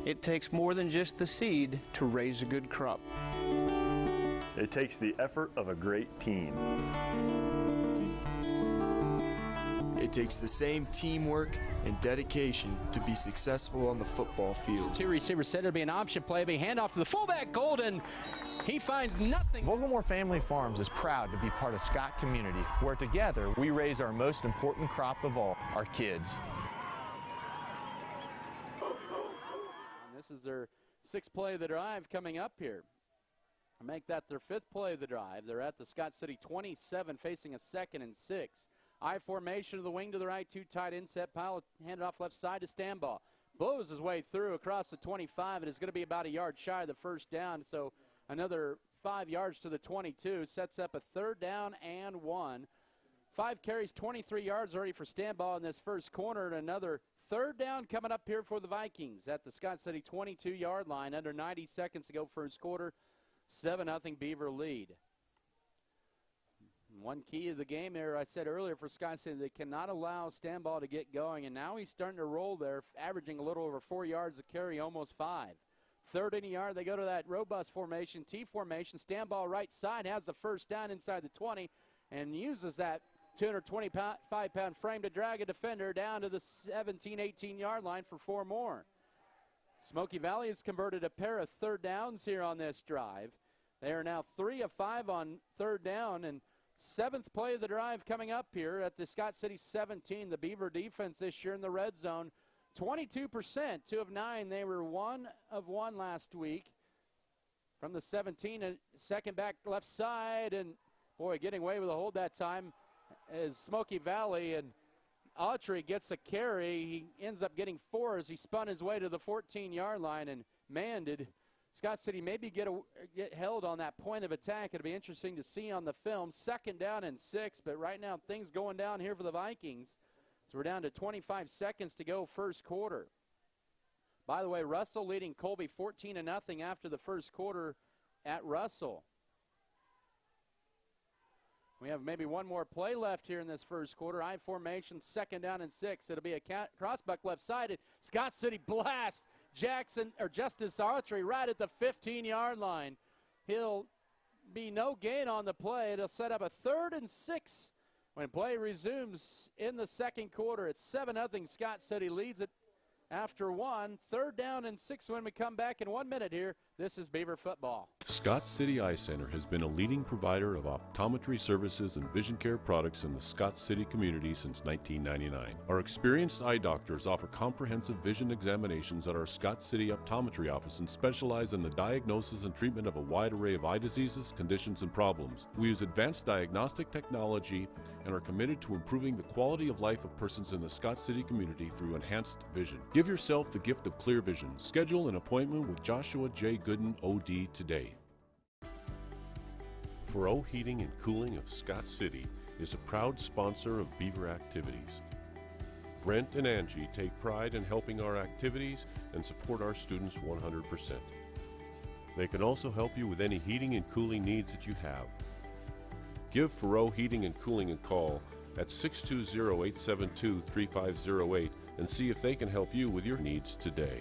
It takes more than just the seed to raise a good crop. It takes the effort of a great team. It takes the same teamwork and dedication to be successful on the football field. Two receivers said it'll be an option play, be handoff to the fullback, Golden. He finds nothing. Vogelmore Family Farms is proud to be part of Scott Community, where together we raise our most important crop of all, our kids. And this is their 6th play of the drive coming up here. Make that their 5th play of the drive. They're at the Scott City 27, facing a 2nd and 6. I formation of the wing to the right, 2 tight inset pile, handed off left side to Stanbaugh. Blows his way through across the 25. It is going to be about a yard shy of the first down, so another 5 yards to the 22. Sets up a 3rd down and 1. 5 carries, 23 yards already for Stanbaugh in this first corner, and another 3rd down coming up here for the Vikings at the Scott City 22-yard line. Under 90 seconds to go first quarter. 7-0 Beaver lead. One key of the game there, I said earlier for Scott City, they cannot allow Stanbaugh to get going, and now he's starting to roll there, averaging a little over 4 yards a carry, almost 5. 3rd and a yard, they go to that robust formation, T formation. Stanbaugh right side has the first down inside the 20 and uses that 225-pound frame to drag a defender down to the 17, 18-yard line for 4 more. Smoky Valley has converted a pair of 3rd downs here on this drive. They are now 3 of 5 on 3rd down, and 7th play of the drive coming up here at the Scott City 17. The Beaver defense this year in the red zone, 22%, 2 of 9. They were 1 of 1 last week from the 17. And 2nd back left side, and boy, getting away with a hold that time is Smoky Valley, and Autry gets a carry. He ends up getting 4 as he spun his way to the 14-yard line, and man, did Scott City maybe get held on that point of attack. It'll be interesting to see on the film. 2nd down and 6, but right now things going down here for the Vikings. So we're down to 25 seconds to go first quarter. By the way, Russell leading Colby 14-0 after the first quarter at Russell. We have maybe one more play left here in this first quarter. I formation, 2nd down and 6. It'll be a crossbuck left side. Scott City blast Justice Autry right at the 15-yard line. He'll be no gain on the play. It'll set up a 3rd and 6 when play resumes in the second quarter. It's 7-0. Scott City leads it after 1. 3rd down and 6 when we come back in 1 minute here. This is Beaver football. Scott City Eye Center has been a leading provider of optometry services and vision care products in the Scott City community since 1999. Our experienced eye doctors offer comprehensive vision examinations at our Scott City optometry office and specialize in the diagnosis and treatment of a wide array of eye diseases, conditions, and problems. We use advanced diagnostic technology and are committed to improving the quality of life of persons in the Scott City community through enhanced vision. Give yourself the gift of clear vision. Schedule an appointment with Joshua J. Gooden, OD, today. Furrow Heating and Cooling of Scott City is a proud sponsor of Beaver activities. Brent and Angie take pride in helping our activities and support our students 100%. They can also help you with any heating and cooling needs that you have. Give Furrow Heating and Cooling a call at 620-872-3508 and see if they can help you with your needs today.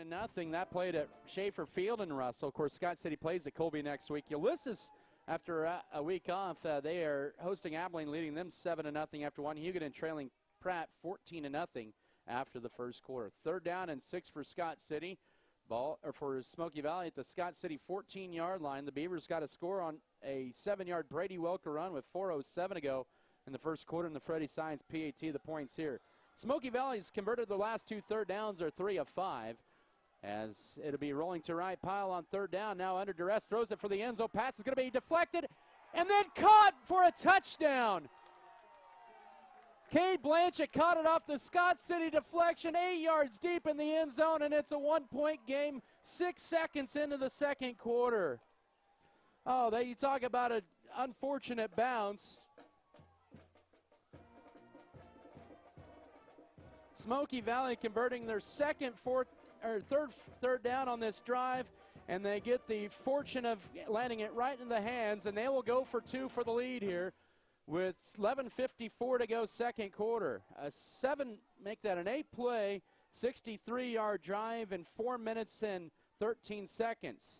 Nothing. That played at Schaefer Field in Russell. Of course, Scott City plays at Colby next week. Ulysses, after a week off, they are hosting Abilene, leading them 7-0 after 1. Huguenin trailing Pratt 14-0 after the first quarter. 3rd down and 6 for Scott City. Ball or for Smoky Valley at the Scott City 14-yard line. The Beavers got a score on a 7-yard Brady Welker run with 4:07 to go in the first quarter, and the Freddie Science PAT the points here. Smoky Valley's converted their last 2 3rd downs, are 3 of 5. As it'll be rolling to right pile on 3rd down. Now under duress, throws it for the end zone. Pass is going to be deflected and then caught for a touchdown. Cade Blanchett caught it off the Scott City deflection, 8 yards deep in the end zone, and it's a 1-point game 6 seconds into the second quarter. Oh, you talk about an unfortunate bounce. Smoky Valley converting their third down on this drive, and they get the fortune of landing it right in the hands, and they will go for 2 for the lead here with 11:54 to go second quarter. Make that an 8-play, 63-yard drive in 4 minutes and 13 seconds.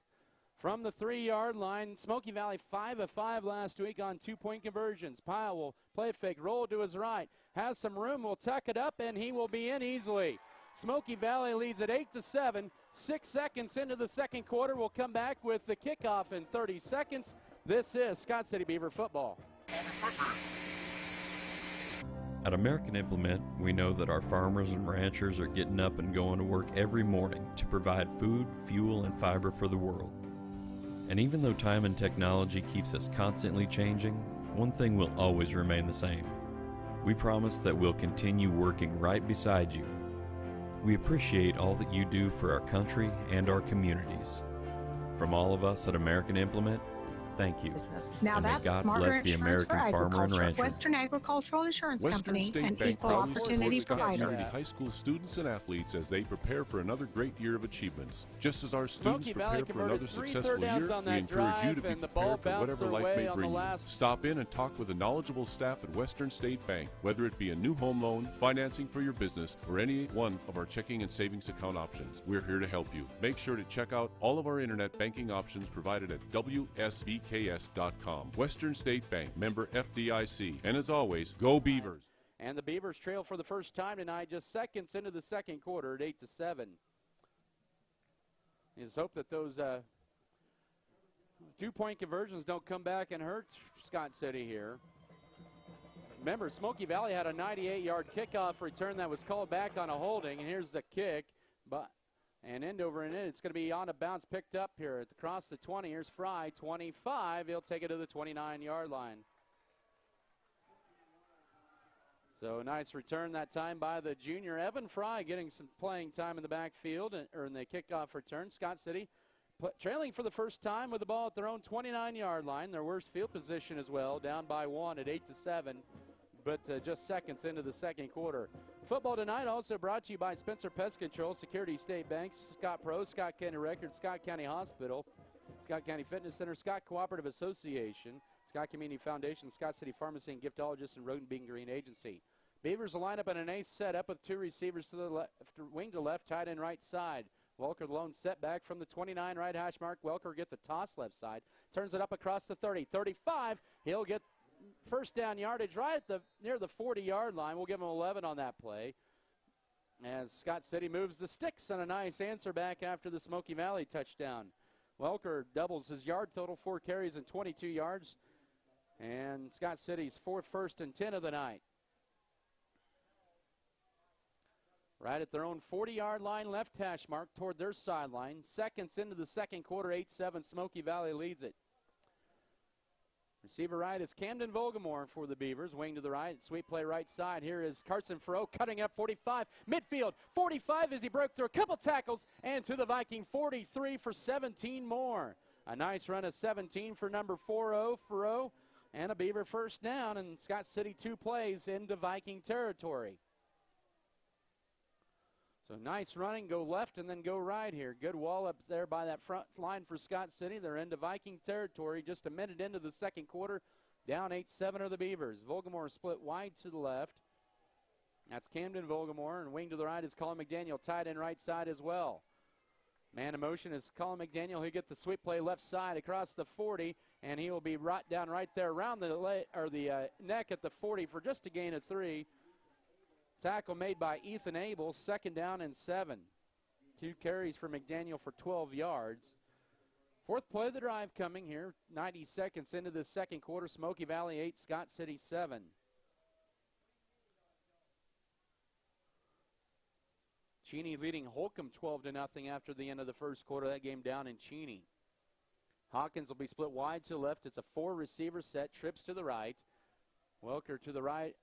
From the 3-yard line, Smoky Valley 5 of 5 last week on 2-point conversions. Pyle will play fake, roll to his right, has some room, will tuck it up, and he will be in easily. Smoky Valley leads at 8-7. 6 seconds into the second quarter. We'll come back with the kickoff in 30 seconds. This is Scott City Beaver football. At American Implement, we know that our farmers and ranchers are getting up and going to work every morning to provide food, fuel, and fiber for the world. And even though time and technology keeps us constantly changing, one thing will always remain the same. We promise that we'll continue working right beside you. We appreciate all that you do for our country and our communities. From all of us at American Implement, thank you. Now and may that's God smarter bless the insurance American for farmer and agriculture. rancher. Western Agricultural Insurance Company, State an Bank equal proudly opportunity supports Scott provider. Community High School students and athletes as they prepare for another great year of achievements. Just as our students Smoky Valley prepare for another converted 3 successful third downs year, on we that encourage you to drive, be and the ball prepared for bounced whatever their life way may on the bring you. last. Stop in and talk with the knowledgeable staff at Western State Bank, whether it be a new home loan, financing for your business, or any one of our checking and savings account options. We're here to help you. Make sure to check out all of our internet banking options provided at WSBKS.com. Western State Bank, member FDIC. And as always, go Beavers. And the Beavers trail for the first time tonight, just seconds into the second quarter at 8-7. You just hope that those 2-point conversions don't come back and hurt Scott City here. Remember, Smoky Valley had a 98-yard kickoff return that was called back on a holding, and here's the kick. And end over and in. It's going to be on a bounce, picked up here across the 20. Here's Fry, 25. He'll take it to the 29-yard line. So nice return that time by the junior. Evan Fry getting some playing time in the backfield or in the kickoff return. Scott City trailing for the first time with the ball at their own 29-yard line. Their worst field position as well, down by 1 at 8-7. But just seconds into the second quarter. Football tonight also brought to you by Spencer Pest Control, Security State Bank, Scott Pro, Scott County Records, Scott County Hospital, Scott County Fitness Center, Scott Cooperative Association, Scott Community Foundation, Scott City Pharmacy and Giftologist, and Road and Bean Green Agency. Beavers will line up in an ace setup with 2 receivers to the left, wing to left, tight end right side. Welker the lone setback from the 29 right hash mark. Welker get the toss left side, turns it up across the 30, 35. He'll get first down yardage right at near the 40-yard line. We'll give him 11 on that play. As Scott City moves the sticks on a nice answer back after the Smoky Valley touchdown. Welker doubles his yard total, 4 carries and 22 yards. And Scott City's 4th first and 10 of the night. Right at their own 40-yard line, left hash mark toward their sideline. Seconds into the second quarter, 8-7, Smoky Valley leads it. Receiver right is Camden Volgamore for the Beavers. Wing to the right, sweep play right side. Here is Carson Farrow cutting up 45. Midfield, 45 as he broke through a couple tackles. And to the Viking 43 for 17 more. A nice run of 17 for number 40, Farrow. And a Beaver first down. And Scott City 2 plays into Viking territory. So nice running, go left and then go right here. Good wall up there by that front line for Scott City. They're into Viking territory just a minute into the second quarter. Down 8-7 are the Beavers. Volgamore split wide to the left. That's Camden Volgamore, and wing to the right is Colin McDaniel, tight end right side as well. Man in motion is Colin McDaniel. He gets the sweep play left side across the 40, and he will be right down right there around the neck at the 40 for just a gain of 3. Tackle made by Ethan Abel, second down and 7. 2 carries for McDaniel for 12 yards. 4th play of the drive coming here, 90 seconds into the second quarter. Smoky Valley 8, Scott City 7. Cheney leading Holcomb 12-0 after the end of the first quarter. That game down in Cheney. Hawkins will be split wide to the left. It's a 4-receiver set, trips to the right. Welker to the right.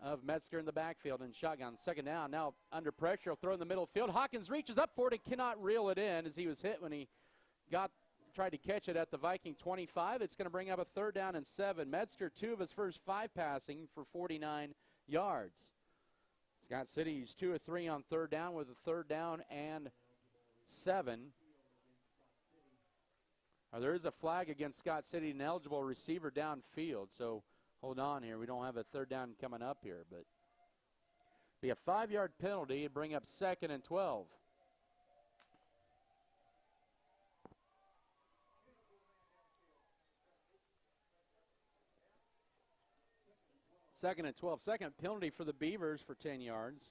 of Metzger in the backfield and shotgun. Second down, now under pressure, throw in the middle field. Hawkins reaches up for it and cannot reel it in as he was hit when he tried to catch it at the Viking 25. It's going to bring up a 3rd down and 7. Metzger, 2 of his first 5 passing for 49 yards. Scott City's 2 of 3 on 3rd down with a 3rd down and 7. There is a flag against Scott City, an eligible receiver downfield, so hold on here. We don't have a 3rd down coming up here, but be a 5-yard penalty and bring up 2nd and 12. Second and 12. Second penalty for the Beavers for 10 yards.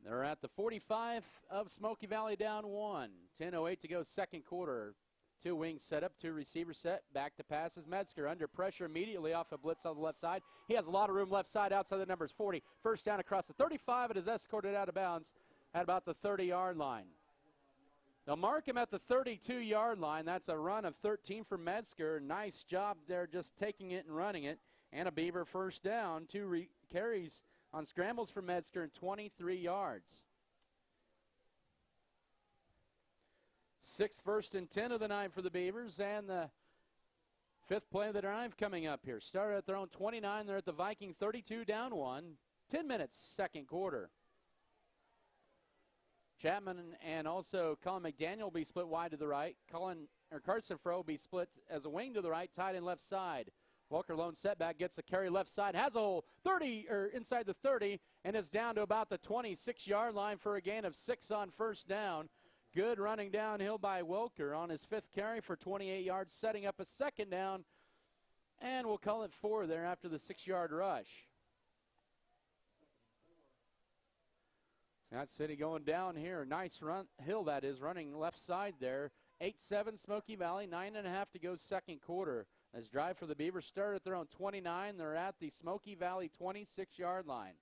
They're at the 45 of Smoky Valley, down 1. 10:08 to go, second quarter. 2 wings set up, 2 receivers set. Back to passes. Metzger under pressure immediately off a blitz on the left side. He has a lot of room left side outside the numbers 40. First down across the 35. It is escorted out of bounds at about the 30-yard line. They'll mark him at the 32-yard line. That's a run of 13 for Metzger. Nice job there just taking it and running it. And a Beaver first down. 2 carries on scrambles for Metzger and 23 yards. 6th first and 10 of the night for the Beavers, and the 5th play of the drive coming up here. Started at their own 29. They're at the Viking 32, down 1. 10 minutes, second quarter. Chapman and also Colin McDaniel will be split wide to the right. Carson Fro will be split as a wing to the right, tight end left side. Walker lone setback, gets the carry left side, has a hole 30 or inside the 30, and is down to about the 26-yard line for a gain of 6 on first down. Good running downhill by Welker on his 5th carry for 28 yards, setting up a 2nd down, and we'll call it 4 there after the 6-yard rush. Scott City going down here. Nice run, hill that is, running left side there. 8-7 Smoky Valley, 9.5 to go second quarter. This drive for the Beavers started at their own 29. They're at the Smoky Valley 26-yard line.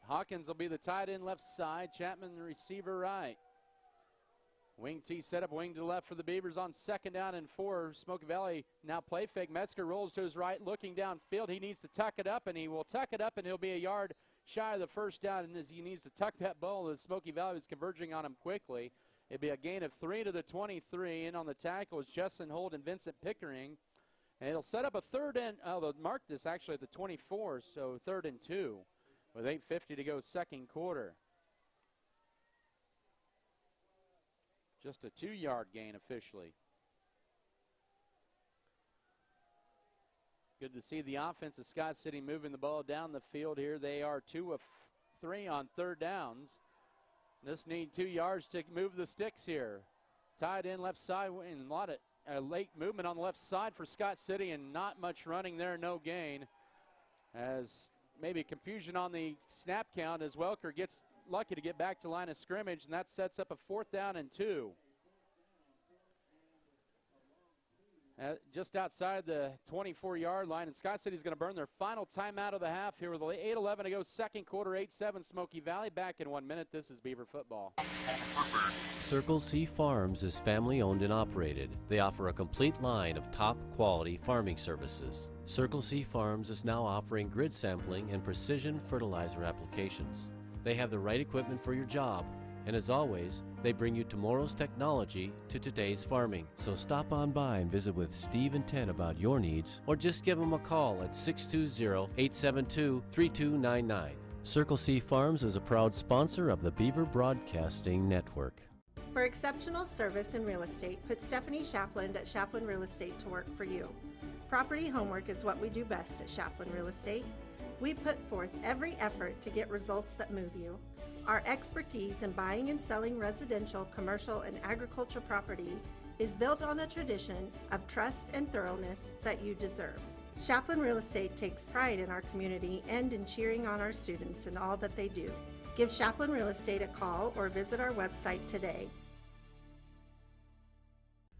Hawkins will be the tight end left side. Chapman the receiver right. Wing T set up, wing to the left for the Beavers on 2nd down and 4. Smoky Valley now play fake. Metzger rolls to his right, looking downfield. He needs to tuck it up, and he will tuck it up, and he'll be a yard shy of the first down. And as he needs to tuck that ball, the Smoky Valley is converging on him quickly. It'd be a gain of 3 to the 23. In on the tackle is Justin Holt and Vincent Pickering. And it'll set up a 3rd and, they'll mark this actually at the 24, so 3rd and 2 with 8:50 to go second quarter. Just a 2-yard gain officially. Good to see the offense of Scott City moving the ball down the field here. They are 2 of 3 on 3rd downs. Just need 2 yards to move the sticks here. Tied in left side, and a lot of late movement on the left side for Scott City, and not much running there, no gain. As maybe confusion on the snap count as Welker gets lucky to get back to line of scrimmage, and that sets up a 4th down and 2. Just outside the 24-yard line, and Scott City's going to burn their final timeout of the half here with 8:11 to go second quarter, 8-7 Smoky Valley. Back in 1 minute. This is Beaver football. Circle C Farms is family-owned and operated. They offer a complete line of top-quality farming services. Circle C Farms is now offering grid sampling and precision fertilizer applications. They have the right equipment for your job, and as always, they bring you tomorrow's technology to today's farming. So stop on by and visit with Steve and Ted about your needs, or just give them a call at 620-872-3299. Circle C Farms is a proud sponsor of the Beaver Broadcasting Network. For exceptional service in real estate, put Stephanie Shapland at Shapland Real Estate to work for you. Property homework is what we do best at Shapland Real Estate. We put forth every effort to get results that move you. Our expertise in buying and selling residential, commercial, and agriculture property is built on the tradition of trust and thoroughness that you deserve. Shapland Real Estate takes pride in our community and in cheering on our students in all that they do. Give Shapland Real Estate a call or visit our website today.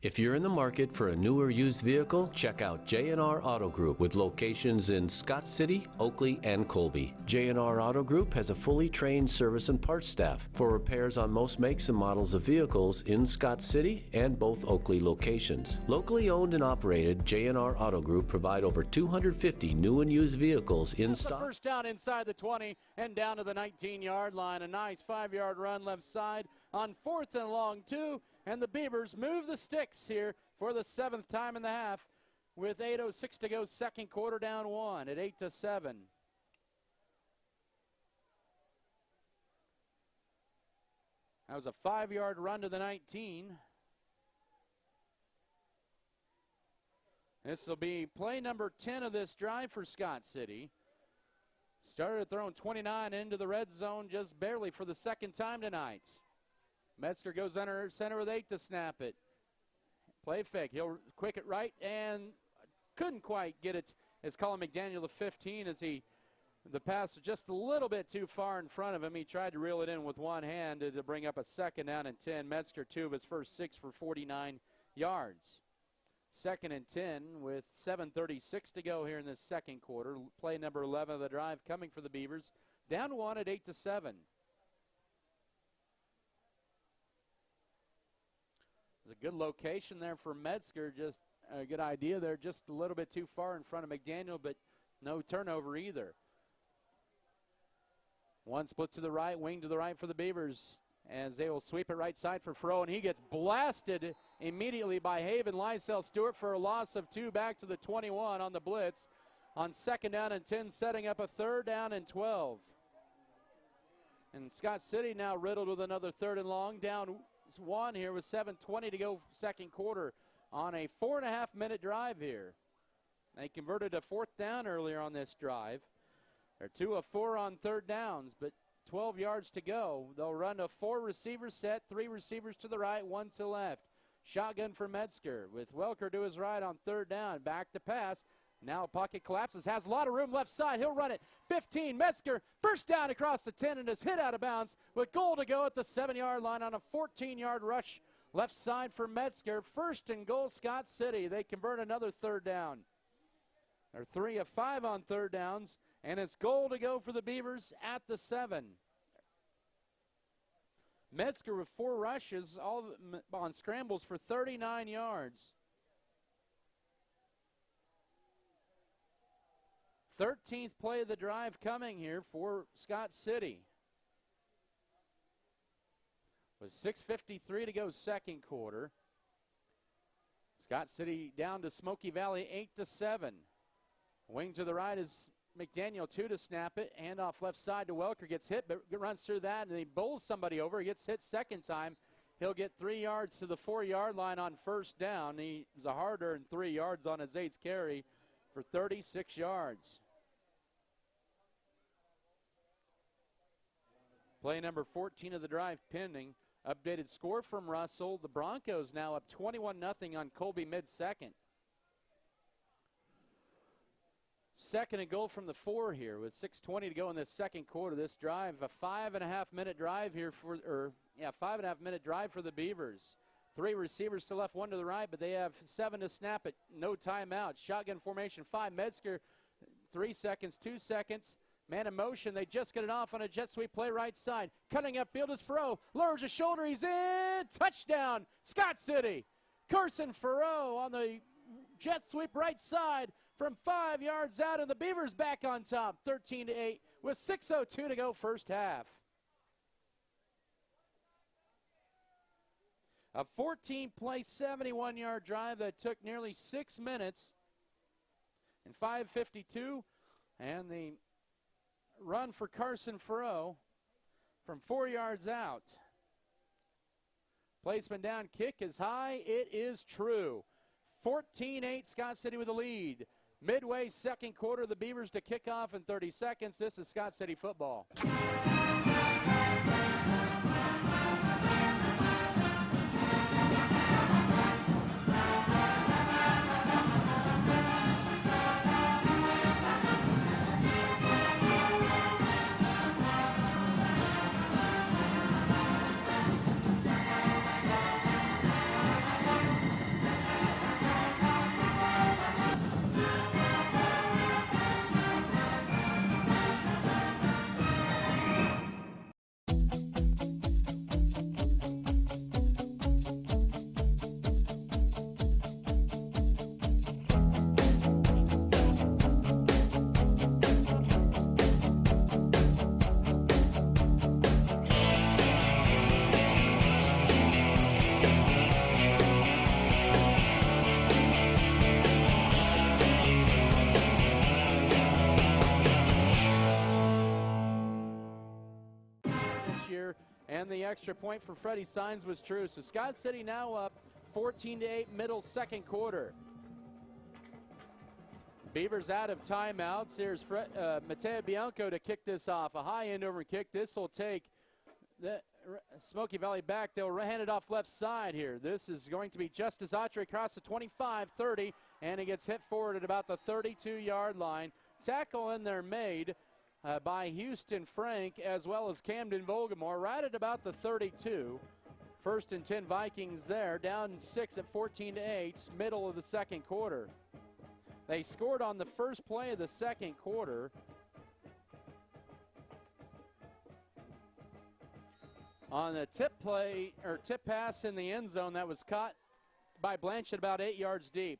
If you're in the market for a new or used vehicle, check out J&R Auto Group with locations in Scott City, Oakley, and Colby. J&R Auto Group has a fully trained service and parts staff for repairs on most makes and models of vehicles in Scott City and both Oakley locations. Locally owned and operated, J&R Auto Group provide over 250 new and used vehicles in That's stock. The first down inside the 20 and down to the 19-yard line. A nice 5-yard run left side on 4th and long 2. And the Beavers move the sticks here for the 7th time in the half with 8:06 to go, second quarter, down 1 at 8-7. That was a 5-yard run to the 19. This will be play number 10 of this drive for Scott City. Started throwing 29 into the red zone just barely for the second time tonight. Metzger goes under center with 8 to snap it. Play fake. He'll quick it right and couldn't quite get it as Colin McDaniel, the 15, as the pass was just a little bit too far in front of him. He tried to reel it in with one hand to bring up a second down and 10. Metzger, 2 of his first 6 for 49 yards. 2nd and 10 with 7:36 to go here in this second quarter. Play number 11 of the drive coming for the Beavers. Down 1 at 8-7. A good location there for Metzger. Just a good idea there. Just a little bit too far in front of McDaniel, but no turnover either. One split to the right, wing to the right for the Beavers as they will sweep it right side for Fro, and he gets blasted immediately by Haven Lysell Stewart for a loss of 2 back to the 21 on the blitz on 2nd down and 10, setting up a 3rd down and 12. And Scott City now riddled with another 3rd and long, down 1 here with 7:20 to go second quarter on a 4.5-minute drive here. They converted a 4th down earlier on this drive. They're 2 of 4 on 3rd downs, but 12 yards to go. They'll run a 4-receiver set, 3 receivers to the right, 1 to left. Shotgun for Metzger with Welker to his right on 3rd down. Back to pass. Now pocket collapses, has a lot of room left side. He'll run it. 15, Metzger, first down across the 10 and is hit out of bounds with goal to go at the 7-yard line on a 14-yard rush left side for Metzger. 1st and goal, Scott City. They convert another 3rd down. They're 3 of 5 on 3rd downs, and it's goal to go for the Beavers at the 7. Metzger with 4 rushes, all on scrambles for 39 yards. 13th play of the drive coming here for Scott City. With 6:53 to go second quarter. Scott City down to Smoky Valley 8-7. Wing to the right is McDaniel, 2 to snap it. Handoff left side to Welker, gets hit, but runs through that, and he bowls somebody over. He gets hit second time. He'll get 3 yards to the 4-yard line on 1st down. He was a hard-earned 3 yards on his 8th carry for 36 yards. Play number 14 of the drive pending. Updated score from Russell. The Broncos now up 21-0 on Colby mid-second. 2nd and goal from the 4 here with 6:20 to go in this second quarter. This drive, a 5.5-minute drive here for, 5.5-minute drive for the Beavers. 3 receivers to left, 1 to the right, but they have 7 to snap it. No timeout. Shotgun formation 5. Metzger, 3 seconds, 2 seconds. Man in motion. They just get it off on a jet sweep play right side. Cutting upfield is Farrow. Lowers his shoulder. He's in. Touchdown, Scott City. Carson Farrow on the jet sweep right side from 5 yards out, and the Beavers back on top, 13-8 with 6:02 to go first half. A 14-play, 71-yard drive that took nearly 6 minutes and 5:52, and the run for Carson Farrow from 4 yards out. Placement down, kick is high. It is true. 14-8, Scott City with the lead. Midway second quarter, the Beavers to kick off in 30 seconds. This is Scott City football. extra point for Freddie Signs was true. So Scott City now up 14-8 middle second quarter. Beavers out of timeouts. Here's Matteo Bianco to kick this off. A high end over kick. This will take the Smoky Valley back. They'll hand it off left side here. This is going to be Justice Autry across the 25-30, and he gets hit forward at about the 32-yard line. Tackle in there made by Houston Frank as well as Camden Volgamore right at about the 32. First and 10 Vikings there, down 6 at 14-8, middle of the second quarter. They scored on the first play of the second quarter. On the tip pass in the end zone that was caught by Blanchett about 8 yards deep.